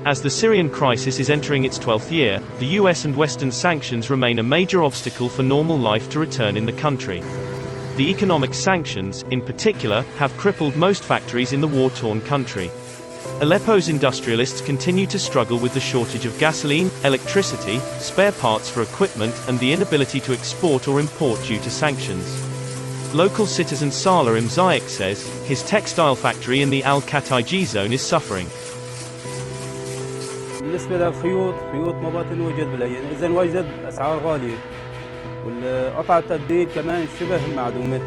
As the Syrian crisis is entering its 12th year, the US and Western sanctions remain a major obstacle for normal life to return in the country. The economic sanctions, in particular, have crippled most factories in the war-torn country. Aleppo's industrialists continue to struggle with the shortage of gasoline, electricity, spare parts for equipment, and the inability to export or import due to sanctions. Local citizen Salah Mzaik says, his textile factory in the Al-Kataiji zone is suffering. بالنسبة للخيوط ما بطل وجد بالايام، إذا وجد أسعار غالية، والقطع التبديل كمان شبه معدومة،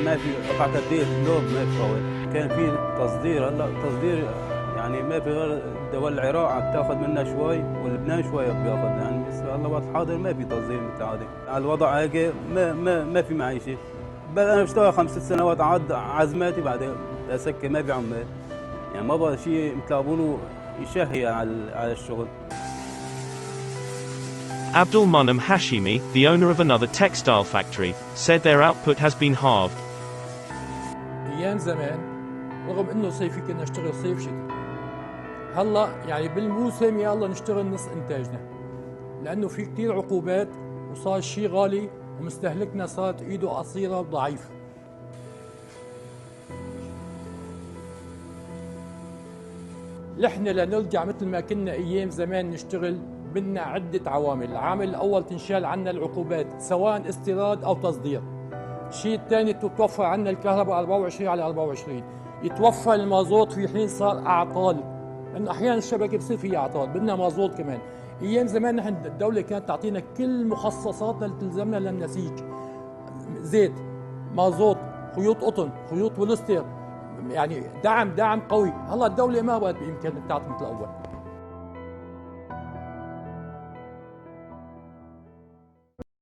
ما في قطع تبديل لوب ما في فوائد، كان في تصدير، هلا تصدير يعني ما في غير دول العراق عم تاخذ منا شوي ولبنان شوي بياخذ، يعني بالنسبة هلا وقت الحاضر ما في تصدير مثل هذا، على الوضع هيك ما في معيشة، بل أنا بشتغل 5 سنوات عاد عزماتي بعدين أسكر ما في عمال، يعني ما بقى شيء مثل ما بقولوا يشهي على الشغل. Abdul Munam Hashimi, the owner of another textile factory, said their output has been halved. ايام زمان رغم انه صيفي كنا نشتغل صيف شتاء، هلا يعني بالموسم يلا نشتغل نص انتاجنا، لانه في كثير عقوبات وصار الشيء غالي ومستهلكنا صارت ايده قصيره وضعيفه. نحن لنرجع مثل ما كنا ايام زمان نشتغل بدنا عده عوامل، العامل الاول تنشال عنا العقوبات سواء استيراد او تصدير. الشيء الثاني تتوفر عنا الكهرباء 24 على 24، يتوفر المازوت في حين صار اعطال، لانه احيانا الشبكه بصير فيها اعطال، بدنا مازوت كمان. ايام زمان نحن الدوله كانت تعطينا كل مخصصاتنا اللي تلزمنا للنسيج، زيت، مازوت، خيوط قطن، خيوط بوليستر، يعني دعم قوي. هلا الدوله ما بقت بامكانها تعطي مثل الاول.